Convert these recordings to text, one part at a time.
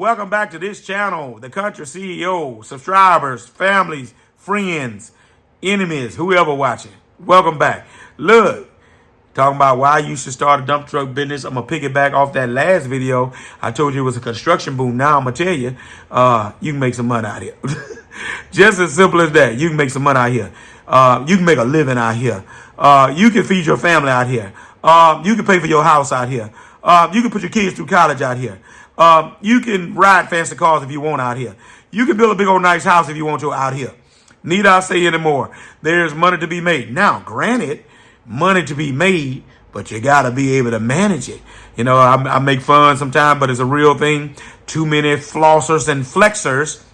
welcome back to this channel, The Country CEO, subscribers, families, friends, enemies, whoever watching. Welcome back. Look, talking about why you should start a dump truck business. I'm going to piggyback off that last video. I told you it was a construction boom. Now I'm going to tell you, you can make some money out here. Just as simple as that. You can make some money out here. You can make a living out here. You can feed your family out here. You can pay for your house out here. You can put your kids through college out here. You can ride fancy cars if you want out here. You can build a big old nice house if you want to out here. Need I say anymore? There's money to be made. Now, granted, money to be made, but you got to be able to manage it. You know, I make fun sometimes, but it's a real thing. Too many flossers and flexers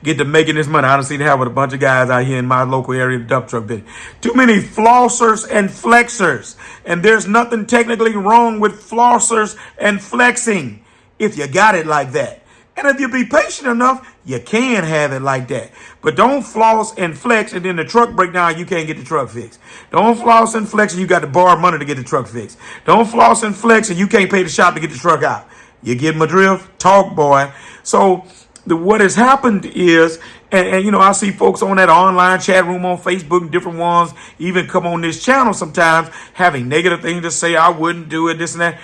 get to making this money. I done seen it happen with a bunch of guys out here in my local area, the dump truck business. Too many flossers and flexers. And there's nothing technically wrong with flossers and flexing if you got it like that. And if you be patient enough, you can have it like that. But don't floss and flex and then the truck break down, you can't get the truck fixed. Don't floss and flex and you got to borrow money to get the truck fixed. Don't floss and flex and you can't pay the shop to get the truck out. You get my drift? Talk, boy. So what has happened is, and you know, I see folks on that online chat room on Facebook and different ones even come on this channel sometimes having negative things to say. I wouldn't do it, this and that.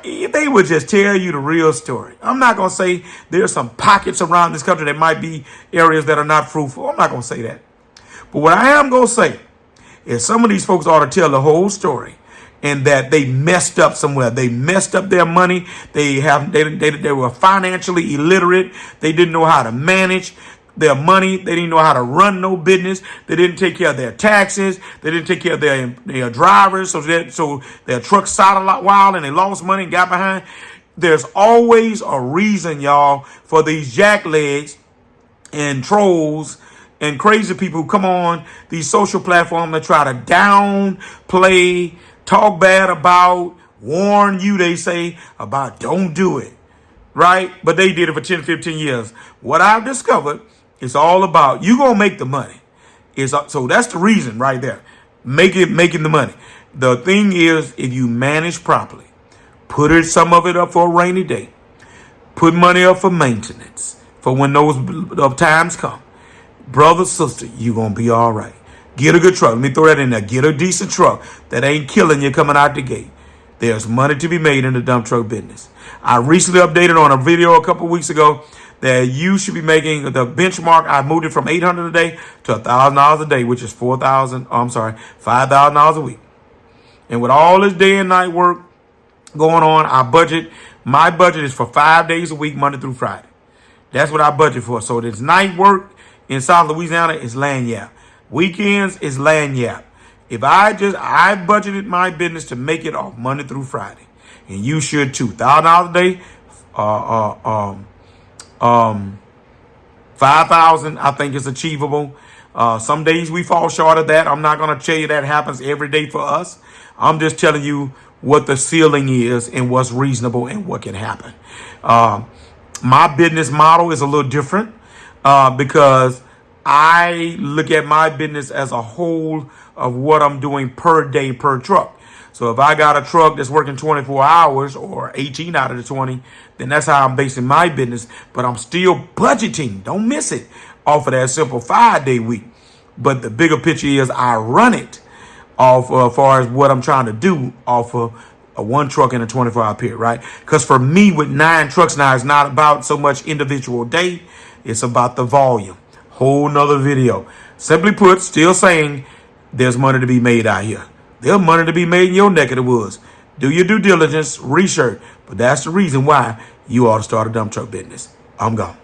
They would just tell you the real story. I'm not going to say there's some pockets around this country that might be areas that are not fruitful. I'm not going to say that. But what I am going to say is some of these folks ought to tell the whole story. And that they messed up somewhere. They messed up their money. They were financially illiterate. They didn't know how to manage their money. They didn't know how to run no business. They didn't take care of their taxes. They didn't take care of their drivers. So their truck sat a while and they lost money and got behind. There's always a reason, y'all, for these jacklegs and trolls and crazy people who come on these social platforms and try to downplay, talk bad about, warn you, they say, about don't do it, right? But they did it for 10, 15 years. What I've discovered is all about, you going to make the money. So that's the reason right there, making the money. The thing is, if you manage properly, put some of it up for a rainy day, put money up for maintenance, for when those times come. Brother, sister, you're going to be all right. Get a good truck. Let me throw that in there. Get a decent truck that ain't killing you coming out the gate. There's money to be made in the dump truck business. I recently updated on a video a couple weeks ago that you should be making the benchmark. I moved it from $800 a day to $1,000 a day, which is $5,000 a week. And with all this day and night work going on, my budget is for 5 days a week, Monday through Friday. That's what I budget for. So this night work in South Louisiana is lagniappe. Weekends is lagniappe. If I budgeted my business to make it off Monday through Friday, and you should too. $1,000 a day, 5,000, I think is achievable. Some days we fall short of that. I'm not going to tell you that happens every day for us. I'm just telling you what the ceiling is and what's reasonable and what can happen. My business model is a little different because I look at my business as a whole of what I'm doing per day per truck. So if I got a truck that's working 24 hours or 18 out of the 20, then that's how I'm basing my business. But I'm still budgeting, don't miss it, off of that simple 5-day week. But the bigger picture is I run it off as far as what I'm trying to do off of a one truck in a 24-hour period, right? Because for me with 9 trucks now, it's not about so much individual day. It's about the volume. Whole nother video. Simply put, still saying there's money to be made out here. There's money to be made in your neck of the woods. Do your due diligence, research. But that's the reason why you ought to start a dump truck business. I'm gone.